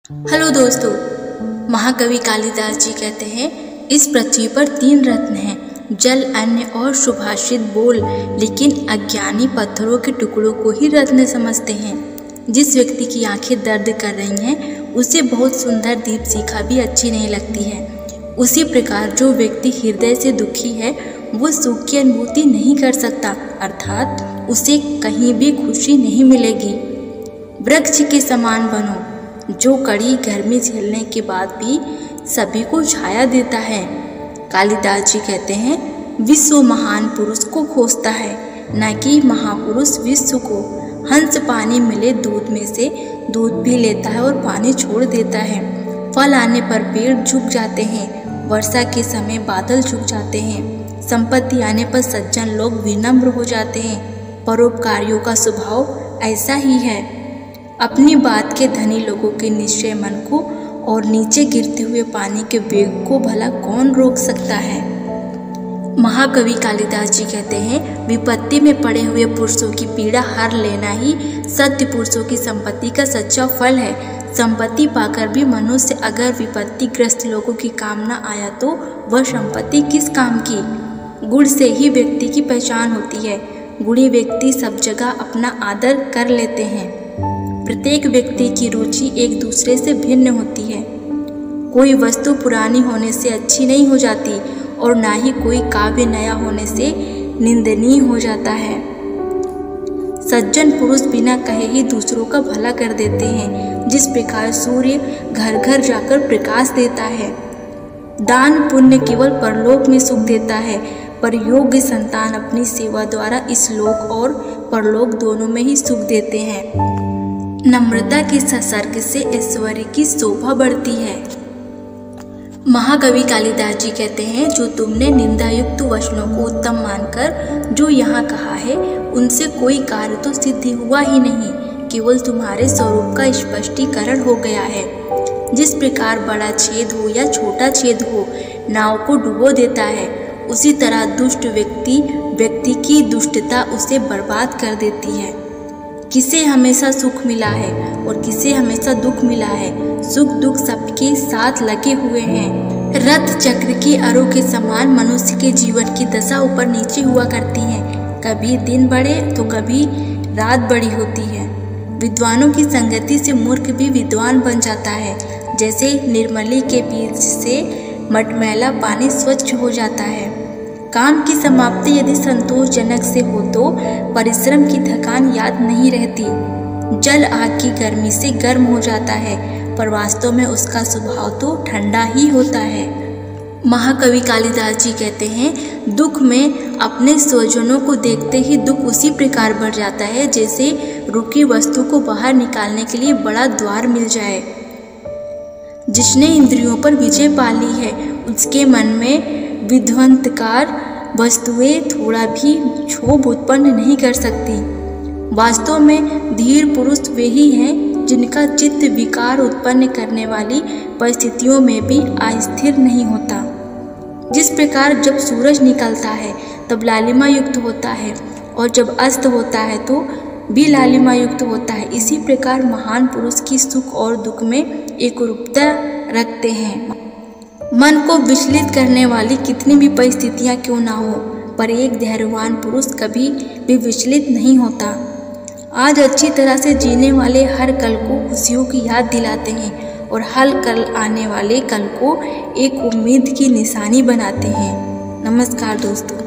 Hello दोस्तों, महाकवि कालिदास जी कहते हैं इस पृथ्वी पर 3 रत्न हैं, जल, अन्न और सुभाषित बोल। लेकिन अज्ञानी पत्थरों के टुकड़ों को ही रत्न समझते हैं। जिस व्यक्ति की आंखें दर्द कर रही हैं उसे बहुत सुंदर दीप शिखा भी अच्छी नहीं लगती है। उसी प्रकार जो व्यक्ति हृदय से दुखी है वो सुख की अनुभूति नहीं कर सकता, अर्थात उसे कहीं भी खुशी नहीं मिलेगी। वृक्ष के समान बनो जो कड़ी गर्मी झेलने के बाद भी सभी को छाया देता है। कालिदास जी कहते हैं विश्व महान पुरुष को खोजता है, न कि महापुरुष विश्व को। हंस पानी मिले दूध में से दूध पी लेता है और पानी छोड़ देता है। फल आने पर पेड़ झुक जाते हैं, वर्षा के समय बादल झुक जाते हैं। संपत्ति आने पर सज्जन लोग विनम्र हो जाते हैं। परोपकारियों का स्वभाव ऐसा ही है। अपनी बात के धनी लोगों के निश्चय मन को और नीचे गिरते हुए पानी के वेग को भला कौन रोक सकता है। महाकवि कालिदास जी कहते हैं विपत्ति में पड़े हुए पुरुषों की पीड़ा हर लेना ही सत्य पुरुषों की संपत्ति का सच्चा फल है। संपत्ति पाकर भी मनुष्य अगर विपत्तिग्रस्त लोगों की काम न आया तो वह संपत्ति किस काम की। गुण से ही व्यक्ति की पहचान होती है। गुणी व्यक्ति सब जगह अपना आदर कर लेते हैं। प्रत्येक व्यक्ति की रुचि एक दूसरे से भिन्न होती है। कोई वस्तु पुरानी होने से अच्छी नहीं हो जाती और ना ही कोई काव्य नया होने से निंदनीय हो जाता है। सज्जन पुरुष बिना कहे ही दूसरों का भला कर देते हैं। जिस प्रकार सूर्य घर घर जाकर प्रकाश देता है। दान पुण्य केवल परलोक में सुख देता है, पर योग्य संतान अपनी सेवा द्वारा इस लोक और परलोक दोनों में ही सुख देते हैं। नम्रता के संसर्ग से ऐश्वर्य की शोभा बढ़ती है। महाकवि कालिदास जी कहते हैं जो तुमने निंदायुक्त वचनों को उत्तम मानकर जो यहाँ कहा है उनसे कोई कार्य तो सिद्ध हुआ ही नहीं, केवल तुम्हारे स्वरूप का स्पष्टीकरण हो गया है। जिस प्रकार बड़ा छेद हो या छोटा छेद हो नाव को डुबो देता है, उसी तरह दुष्ट व्यक्ति की दुष्टता उसे बर्बाद कर देती है। किसे हमेशा सुख मिला है और किसे हमेशा दुख मिला है। सुख दुख सबके साथ लगे हुए हैं। रथ चक्र के अरों के समान मनुष्य के जीवन की दशा ऊपर नीचे हुआ करती है। कभी दिन बढ़े तो कभी रात बड़ी होती है। विद्वानों की संगति से मूर्ख भी विद्वान बन जाता है। जैसे निर्मली के बीज से मटमैला पानी स्वच्छ हो जाता है। काम की समाप्ति यदि संतोषजनक से हो तो परिश्रम की थकान याद नहीं रहती। जल आग की गर्मी से गर्म हो जाता है, पर वास्तव में उसका स्वभाव तो ठंडा ही होता है। महाकवि कालिदास जी कहते हैं दुख में अपने स्वजनों को देखते ही दुख उसी प्रकार बढ़ जाता है जैसे रुकी वस्तु को बाहर निकालने के लिए बड़ा द्वार मिल जाए। जिसने इंद्रियों पर विजय पा ली है उसके मन में विध्वंतकार वस्तुएं थोड़ा भी क्षोभ उत्पन्न नहीं कर सकती। वास्तव में धीर पुरुष वे ही हैं जिनका चित्त विकार उत्पन्न करने वाली परिस्थितियों में भी अस्थिर नहीं होता। जिस प्रकार जब सूरज निकलता है तब लालिमा युक्त होता है और जब अस्त होता है तो भी लालिमा युक्त होता है, इसी प्रकार महान पुरुष की सुख और दुख में एकरूपता रखते हैं। मन को विचलित करने वाली कितनी भी परिस्थितियां क्यों ना हो, पर एक धैर्यवान पुरुष कभी भी विचलित नहीं होता। आज अच्छी तरह से जीने वाले हर कल को खुशियों की याद दिलाते हैं और हर कल आने वाले कल को एक उम्मीद की निशानी बनाते हैं। नमस्कार दोस्तों।